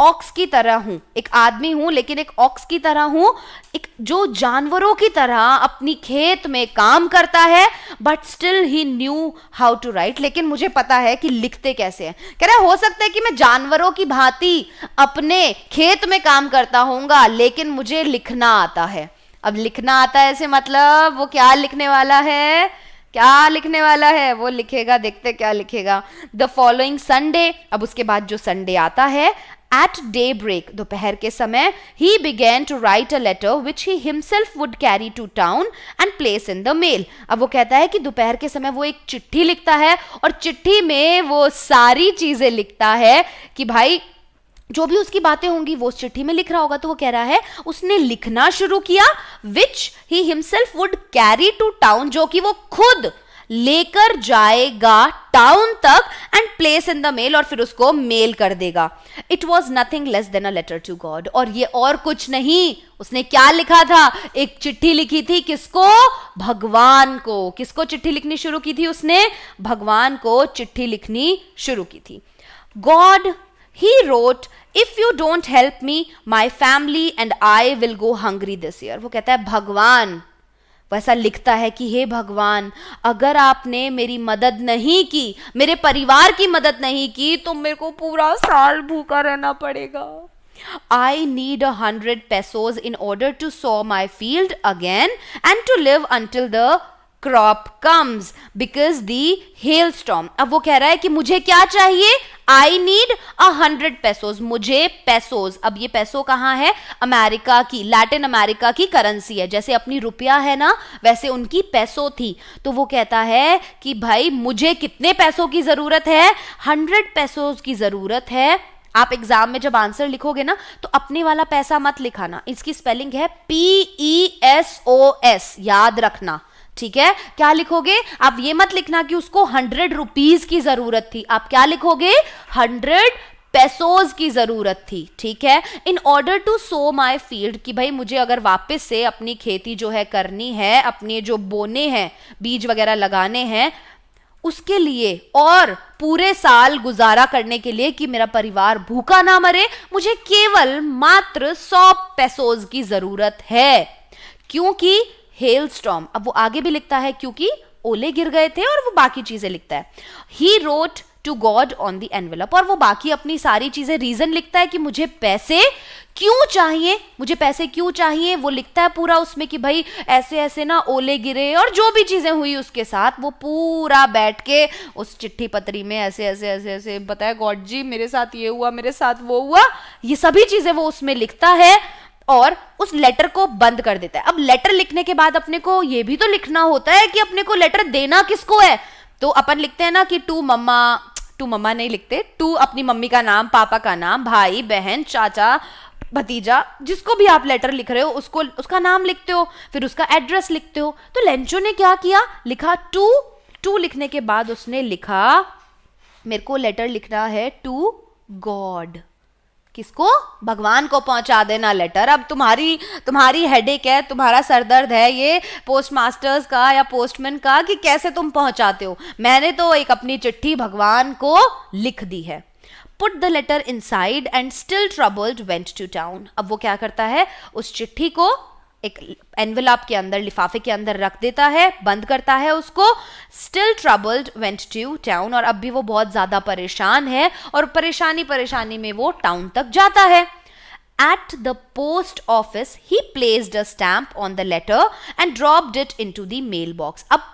ऑक्स की तरह हूं, एक आदमी हूं, लेकिन एक ऑक्स की तरह हूं, एक जो जानवरों की तरह अपनी खेत में काम करता है, but still he knew how to write. लेकिन मुझे पता है कि लिखते कैसे हैं। कह रहा है हो सकता है कि मैं जानवरों की भांति अपने खेत में काम करता होऊंगा, लेकिन मुझे लिखना आता है। अब लिखना आता है ऐसे मतलब वो क्या लिखने वाला है, क्या लिखने वाला है, वो लिखेगा, देखते क्या लिखेगा। द फॉलोइंग संडे, अब उसके बाद जो संडे आता है, एट डे ब्रेक, दोपहर के समय, he began to write a letter which he himself would carry to town and place in the mail. अब वो कहता है कि दोपहर के समय वो एक चिट्ठी लिखता है, और चिट्ठी में वो सारी चीजें लिखता है कि भाई जो भी उसकी बातें होंगी वो उस चिट्ठी में लिख रहा होगा। तो वो कह रहा है उसने लिखना शुरू किया, which he himself would carry to town, जो कि वो खुद लेकर जाएगा टाउन तक, and place in the mail, और फिर उसको मेल कर देगा। It was nothing less than a letter to God. और ये और कुछ नहीं, उसने क्या लिखा था? एक चिट्ठी लिखी थी। किसको? भगवान को। किसको चिट्ठी लिखनी शुरू की थी उसने? भगवान को चिट्ठी लिखनी शुरू की थी। God, he wrote, if you don't help me, my family and I will go hungry this year। वो कहता है भगवान वैसा लिखता है कि हे भगवान, अगर आपने मेरी मदद नहीं की, मेरे परिवार की मदद नहीं की, तो मेरे को पूरा साल भूखा रहना पड़ेगा। I need 100 pesos in order to sow my field again and to live until the crop comes because the hailstorm। अब वो कह रहा है कि मुझे क्या चाहिए? I need 100 pesos। मुझे पैसोज, अब ये पैसो कहाँ है? अमेरिका की, लैटिन अमेरिका की करेंसी है। जैसे अपनी रुपया है ना, वैसे उनकी पैसो थी। तो वो कहता है कि भाई मुझे कितने पैसों की जरूरत है? 100 पैसोज की जरूरत है। आप एग्जाम में जब आंसर लिखोगे ना तो अपने वाला पैसा मत लिखाना, इसकी स्पेलिंग है PESOS, याद रखना, ठीक है। क्या लिखोगे आप? ये मत लिखना कि उसको 100 रुपीज की जरूरत थी, आप क्या लिखोगे? 100 पैसोज की जरूरत थी, ठीक है। In order to sow my field, कि भाई मुझे अगर वापस से अपनी खेती जो है करनी है, अपने जो बोने हैं, बीज वगैरह लगाने हैं, उसके लिए और पूरे साल गुजारा करने के लिए कि मेरा परिवार भूखा ना मरे, मुझे केवल मात्र 100 पैसोज की जरूरत है। क्योंकि हेल स्टॉर्म, अब वो आगे भी लिखता है क्योंकि ओले गिर गए थे, और वो बाकी चीजें लिखता है। He wrote to God on the envelope. और वो बाकी अपनी सारी चीजें, रीजन लिखता है कि मुझे पैसे क्यों चाहिए, मुझे पैसे क्यों चाहिए, वो लिखता है पूरा उसमें कि भाई ऐसे ऐसे ना ओले गिरे और जो भी चीजें हुई उसके साथ, वो पूरा बैठ के उस चिट्ठी पत्री में ऐसे ऐसे ऐसे ऐसे बताया, गॉड जी मेरे साथ ये हुआ, मेरे साथ वो हुआ, ये सभी चीजें वो उसमें लिखता है और उस लेटर को बंद कर देता है। अब लेटर लिखने के बाद अपने को ये भी तो लिखना होता है कि अपने को लेटर देना किसको है, तो अपन लिखते हैं ना कि टू मम्मा नहीं लिखते, टू अपनी मम्मी का नाम, पापा का नाम, भाई बहन, चाचा, भतीजा, जिसको भी आप लेटर लिख रहे हो उसको उसका नाम लिखते हो, फिर उसका एड्रेस लिखते हो। तो लेंचो ने क्या किया, लिखा टू लिखने के बाद उसने लिखा मेरे को लेटर लिखना है टू गॉड। किसको, भगवान को पहुंचा देना लेटर। अब तुम्हारी हेडेक है, तुम्हारा सरदर्द है ये पोस्ट मास्टर्स का या पोस्टमैन का कि कैसे तुम पहुंचाते हो। मैंने तो एक अपनी चिट्ठी भगवान को लिख दी है। Put the letter inside and still troubled went to town. अब वो क्या करता है, उस चिट्ठी को एक एनवेलप के अंदर, लिफाफे के अंदर रख देता है, बंद करता है उसको। Still troubled went to town, और अब भी वो बहुत ज्यादा परेशान है और परेशानी में वो टाउन तक जाता है। At the post office he placed a stamp on the letter and dropped it into the mail box. अब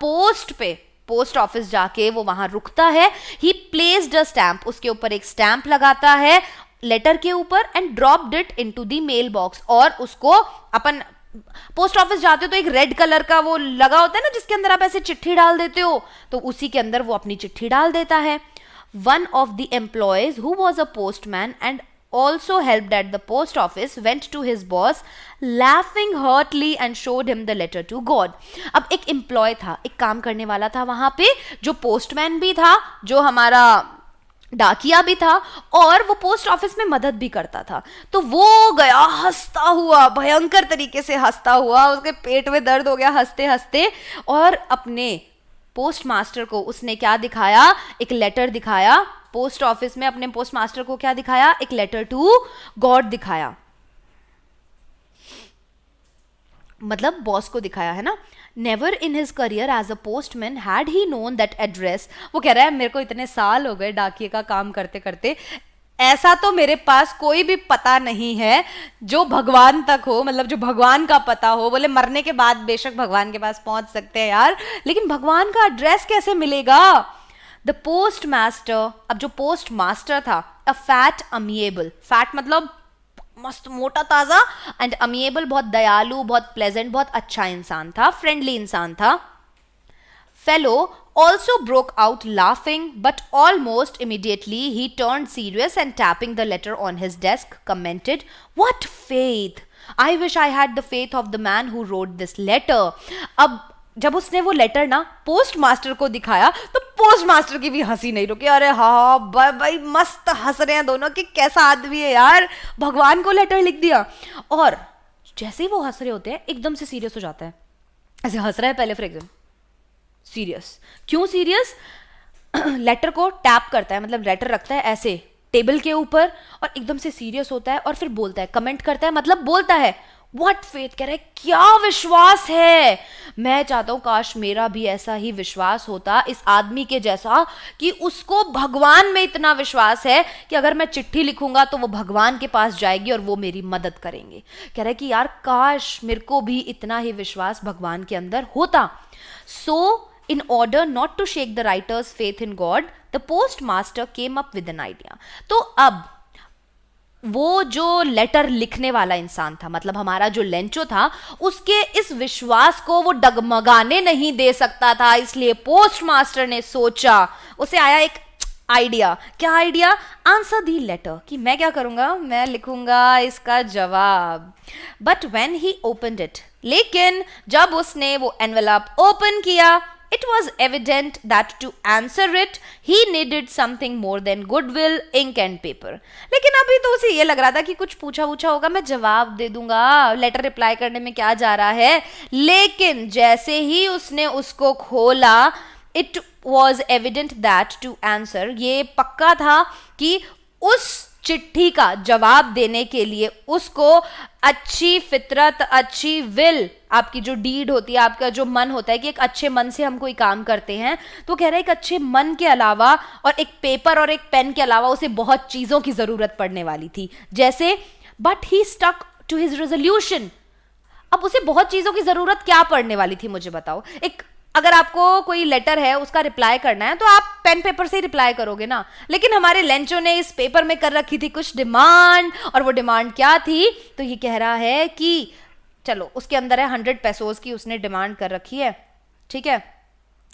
पोस्ट ऑफिस जाके वो वहां रुकता है। ही प्लेस्ड अ स्टैम्प, उसके ऊपर एक स्टैम्प लगाता है लेटर के ऊपर, and dropped it into the mail box, और उसको अपन पोस्ट ऑफिस जाते हो तो एक रेड कलर का वो लगा होता है ना जिसके अंदर आप ऐसे चिट्ठी डाल देते हो, तो उसी के अंदर वो अपनी चिट्ठी डाल देता है। One of the employees who was a postman and also helped at the post office went to his boss laughing heartily and showed him the letter to God। अब एक एम्प्लॉय था, एक काम करने वाला था वहां पे, जो पोस्टमैन भी था, जो हमारा डाकिया भी था, और वो पोस्ट ऑफिस में मदद भी करता था। तो वो गया हंसता हुआ, भयंकर तरीके से हंसता हुआ, उसके पेट में दर्द हो गया हंसते हंसते, और अपने पोस्ट मास्टर को उसने क्या दिखाया, एक लेटर दिखाया। पोस्ट ऑफिस में अपने पोस्ट मास्टर को क्या दिखाया, एक लेटर टू गॉड दिखाया, मतलब बॉस को दिखाया, है ना। Never in his career as a postman had he known that address. वो कह रहा है मेरे को इतने साल हो गए डाकिये का काम करते करते, ऐसा तो मेरे पास कोई भी पता नहीं है जो भगवान तक हो, मतलब जो भगवान का पता हो। बोले मरने के बाद बेशक भगवान के पास पहुंच सकते हैं यार, लेकिन भगवान का एड्रेस कैसे मिलेगा। द पोस्ट मास्टर, अब जो पोस्ट मास्टर था, अ फैट अमिएबल, फैट मतलब मस्त मोटा ताजा, एंड अमिएबल बहुत दयालु, बहुत प्लेजेंट, बहुत अच्छा इंसान था, फ्रेंडली इंसान था। Fellow also broke out laughing, but almost immediately he turned serious and tapping the letter on his desk commented, "What faith! I wish I had the faith of the man who wrote this letter." अब जब उसने वो letter ना post master को दिखाया तो post master की भी हंसी नहीं रुकी। अरे हाँ भाई मस्त हंस रहे हैं दोनों कि कैसा आदमी है यार, भगवान को लेटर लिख दिया। और जैसे ही वो हंस रहे होते हैं एकदम से सीरियस हो जाता है, ऐसे हंस रहा है पहले फिर एकदम सीरियस। क्यों सीरियस? लेटर को टैप करता है, मतलब लेटर रखता है ऐसे टेबल के ऊपर और एकदम से सीरियस होता है और फिर बोलता है, कमेंट करता है, मतलब बोलता है व्हाट फेथ, कह रहा है क्या विश्वास है। मैं चाहता हूं काश मेरा भी ऐसा ही विश्वास होता इस आदमी के जैसा, कि उसको भगवान में इतना विश्वास है कि अगर मैं चिट्ठी लिखूंगा तो वो भगवान के पास जाएगी और वो मेरी मदद करेंगे। कह रहा है कि यार काश मेरे को भी इतना ही विश्वास भगवान के अंदर होता। सो in order not to shake the writer's faith in God, the postmaster came up with an idea। तो अब वो जो लेटर लिखने वाला इंसान था, मतलब हमारा जो लेंचो था, उसके इस विश्वास को वो डगमगाने नहीं दे सकता था, इसलिए पोस्ट मास्टर ने सोचा, उसे आया एक आइडिया। क्या आइडिया? आंसर दी लेटर, कि मैं क्या करूंगा, मैं लिखूंगा इसका जवाब। But when he opened it, लेकिन जब उसने वो एनवेलप ओपन किया, it was evident that to answer it he needed something more than goodwill, ink and paper। लेकिन अभी तो उसे ये लग रहा था कि कुछ पूछा होगा, मैं जवाब दे दूंगा, लेटर रिप्लाई करने में क्या जा रहा है। लेकिन जैसे ही उसने उसको खोला, it was evident that to answer, ये पक्का था कि उस चिट्ठी का जवाब देने के लिए उसको अच्छी फितरत, अच्छी विल, आपकी जो डीड होती है, आपका जो मन होता है कि एक अच्छे मन से हम कोई काम करते हैं, तो कह रहा है एक अच्छे मन के अलावा और एक पेपर और एक पेन के अलावा उसे बहुत चीजों की जरूरत पड़ने वाली थी, जैसे but he stuck to his resolution. अब उसे बहुत चीजों की जरूरत क्या पड़ने वाली थी, मुझे बताओ। एक अगर आपको कोई लेटर है उसका रिप्लाई करना है तो आप पेन पेपर से ही रिप्लाई करोगे ना, लेकिन हमारे लेंचो ने इस पेपर में कर रखी थी कुछ डिमांड, और वो डिमांड क्या थी, तो ये कह रहा है कि चलो उसके अंदर है 100 पैसोज की उसने डिमांड कर रखी है, ठीक है,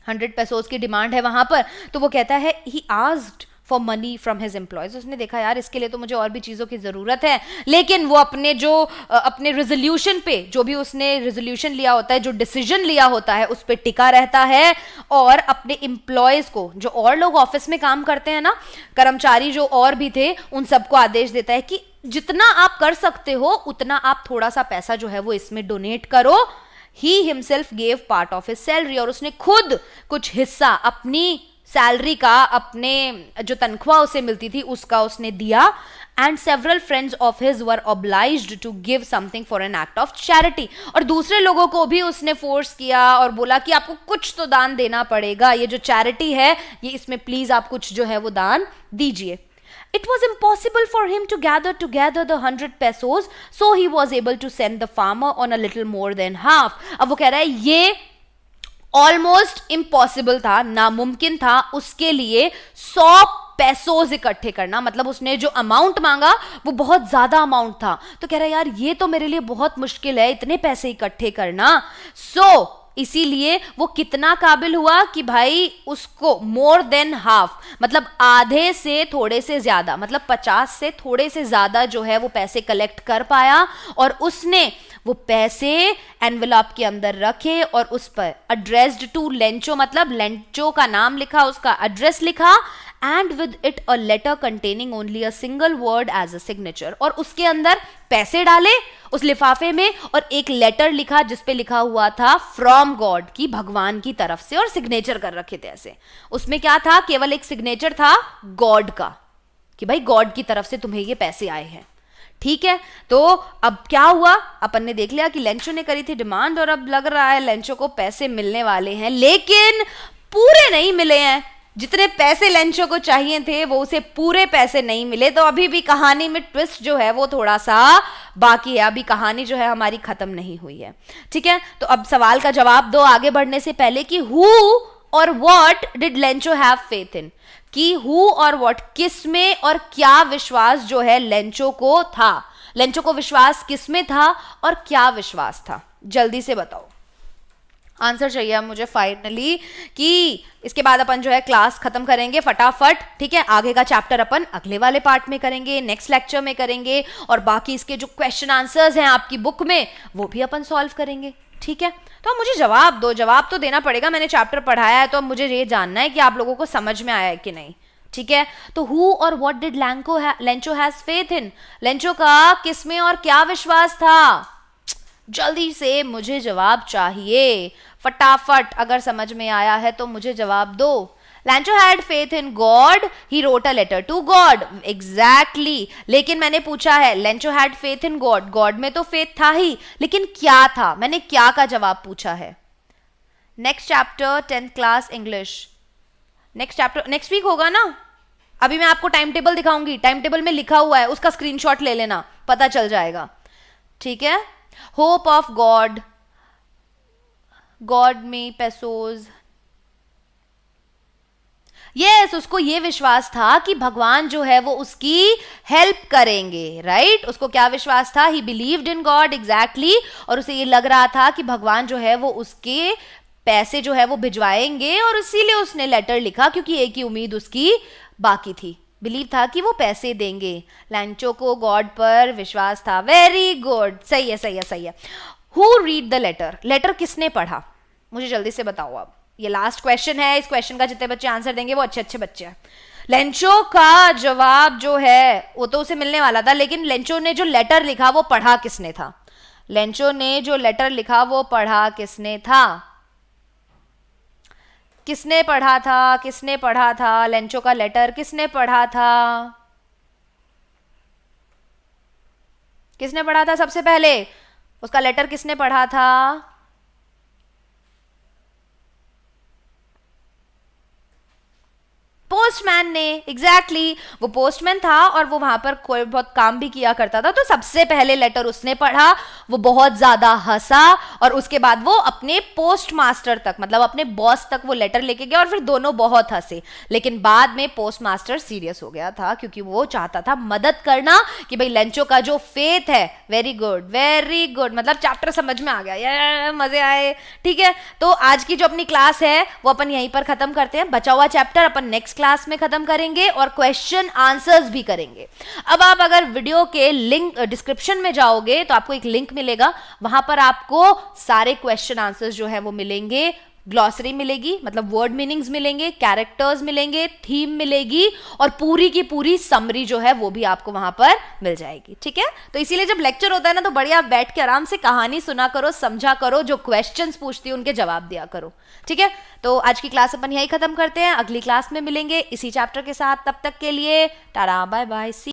100 पैसोज की डिमांड है वहां पर। तो वो कहता है he asked for money from his employees, उसने देखा यार इसके लिए तो मुझे और भी चीज़ों की ज़रूरत है, लेकिन वो अपने रेजोल्यूशन पे, जो भी उसने रेजोल्यूशन लिया होता है, जो डिसीजन लिया होता है, उस पर टिका रहता है और अपने एम्प्लॉयज़ को, जो और लोग ऑफिस में काम करते हैं ना, कर्मचारी जो और भी थे, उन सबको आदेश देता है कि जितना आप कर सकते हो उतना आप थोड़ा सा पैसा जो है वो इसमें डोनेट करो। He himself gave part of his salary, और उसने खुद कुछ हिस्सा अपनी सैलरी का, अपने जो तनख्वाह उसे मिलती थी उसका उसने दिया। And several friends of his were obliged to give something for an act of charity, और दूसरे लोगों को भी उसने फोर्स किया और बोला कि आपको कुछ तो दान देना पड़ेगा, ये जो चैरिटी है ये इसमें प्लीज आप कुछ जो है वो दान दीजिए। It was impossible for him to gather together the 100 pesos, so he was able to send the farmer on a little more than half. अब वो कह रहा है ये ऑलमोस्ट इम्पॉसिबल था, नामुमकिन था उसके लिए 100 पैसोज इकट्ठे करना, मतलब उसने जो अमाउंट मांगा वो बहुत ज्यादा अमाउंट था। तो कह रहा है यार ये तो मेरे लिए बहुत मुश्किल है इतने पैसे इकट्ठे करना। इसीलिए वो कितना काबिल हुआ कि भाई उसको मोर देन हाफ, मतलब आधे से थोड़े से ज्यादा, मतलब 50 से थोड़े से ज्यादा जो है वो पैसे कलेक्ट कर पाया, और उसने वो पैसे एनवेलप के अंदर रखे और उस पर एड्रेस्ड टू लेंचो, मतलब लेंचो का नाम लिखा, उसका एड्रेस लिखा, and with it a letter containing only a single word as a signature, और उसके अंदर पैसे डाले उस लिफाफे में और एक लेटर लिखा जिसपे लिखा हुआ था फ्रॉम गॉड, की भगवान की तरफ से, और सिग्नेचर कर रखे थे ऐसे। उसमें क्या था, केवल एक सिग्नेचर था गॉड का, कि भाई गॉड की तरफ से तुम्हें ये पैसे आए हैं, ठीक है। तो अब क्या हुआ, अपन ने देख लिया कि लेंचो ने करी थी डिमांड और अब लग रहा है लेंचो को पैसे मिलने वाले हैं, लेकिन पूरे नहीं मिले हैं। जितने पैसे लेंचो को चाहिए थे वो उसे पूरे पैसे नहीं मिले। तो अभी भी कहानी में ट्विस्ट जो है वो थोड़ा सा बाकी है, अभी कहानी जो है हमारी खत्म नहीं हुई है, ठीक है। तो अब सवाल का जवाब दो आगे बढ़ने से पहले कि हु और what did Lencho have faith in, कि हु और व्हाट, किस में और क्या विश्वास जो है लेंचो को था, लेंचो को विश्वास किस में था और क्या विश्वास था, जल्दी से बताओ। आंसर चाहिए अब मुझे फाइनली, कि इसके बाद अपन जो है क्लास खत्म करेंगे फटाफट, ठीक है। आगे का चैप्टर अपन अगले वाले पार्ट में करेंगे, नेक्स्ट लेक्चर में करेंगे, और बाकी इसके जो क्वेश्चन आंसर्स हैं आपकी बुक में वो भी अपन सॉल्व करेंगे, ठीक है। तो मुझे जवाब दो, जवाब तो देना पड़ेगा, मैंने चैप्टर पढ़ाया है तो अब मुझे ये जानना है कि आप लोगों को समझ में आया है कि नहीं, ठीक है। तो हु और what did Lencho has faith in, Lencho का किसमें और क्या विश्वास था, जल्दी से मुझे जवाब चाहिए फटाफट। अगर समझ में आया है तो मुझे जवाब दो। Lencho had faith in God, he wrote a letter to God, exactly. लेकिन मैंने पूछा है Lencho had faith in God, God में तो फेथ था ही, लेकिन क्या था, मैंने क्या का जवाब पूछा है। Next chapter 10th class English, next chapter next week होगा ना। अभी मैं आपको टाइम टेबल दिखाऊंगी, टाइम टेबल में लिखा हुआ है, उसका स्क्रीनशॉट ले लेना, पता चल जाएगा, ठीक है। होप ऑफ गॉड, गॉड में पैसोज, यस, उसको ये विश्वास था कि भगवान जो है वो उसकी हेल्प करेंगे, राइट। उसको क्या विश्वास था, ही बिलीव्ड इन गॉड, एग्जैक्टली। और उसे ये लग रहा था कि भगवान जो है वो उसके पैसे जो है वो भिजवाएंगे, और इसीलिए उसने लेटर लिखा, क्योंकि एक ही उम्मीद उसकी बाकी थी, बिलीव था कि वो पैसे देंगे। लेंचो को गॉड पर विश्वास था, वेरी गुड, सही है, सही है, सही है। Who read the letter, letter किसने पढ़ा, मुझे जल्दी से बताओ। अब ये लास्ट क्वेश्चन है, इस क्वेश्चन का जितने बच्चे आंसर देंगे वो अच्छे अच्छे बच्चे हैं। लेंचो का जवाब जो है वो तो उसे मिलने वाला था, लेकिन लेंचो ने जो लेटर लिखा वो पढ़ा किसने था, लेंचो ने जो लेटर लिखा वो पढ़ा किसने था, किसने पढ़ा था, किसने पढ़ा था लेंचो का लेटर, किसने पढ़ा था। किसने पढ़ा था सबसे पहले? उसका लेटर किसने पढ़ा था? पोस्टमैन ने। एग्जैक्टली वो पोस्टमैन था और वो वहां पर कोई बहुत काम भी किया करता था, तो सबसे पहले लेटर उसने पढ़ा, वो बहुत ज्यादा हंसा और उसके बाद वो अपने पोस्ट मास्टर तक, मतलब अपने बॉस तक वो लेटर लेके गया और फिर दोनों बहुत हंसे। लेकिन बाद में पोस्ट मास्टर सीरियस हो गया था क्योंकि वो चाहता था मदद करना कि भाई लेंचो का जो फेथ है, वेरी गुड, मतलब चैप्टर समझ में आ गया, ये मजे आए। ठीक है, तो आज की जो अपनी क्लास है वो अपन यहीं पर खत्म करते हैं। बचा हुआ चैप्टर अपन नेक्स्ट क्लास में खत्म करेंगे और क्वेश्चन आंसर्स भी करेंगे। अब आप अगर वीडियो के लिंक डिस्क्रिप्शन में जाओगे तो आपको एक लिंक मिलेगा, वहां पर आपको सारे क्वेश्चन आंसर्स जो है वो मिलेंगे, ग्लॉसरी मिलेगी, मतलब वर्ड मीनिंग्स मिलेंगे, कैरेक्टर्स मिलेंगे, थीम मिलेगी और पूरी की पूरी समरी जो है वो भी आपको वहां पर मिल जाएगी। ठीक है, तो इसीलिए जब लेक्चर होता है ना तो बढ़िया बैठ के आराम से कहानी सुना करो, समझा करो, जो क्वेश्चंस पूछती है उनके जवाब दिया करो। ठीक है, तो आज की क्लास अपन यही खत्म करते हैं, अगली क्लास में मिलेंगे इसी चैप्टर के साथ। तब तक के लिए टाटा बाय बाय।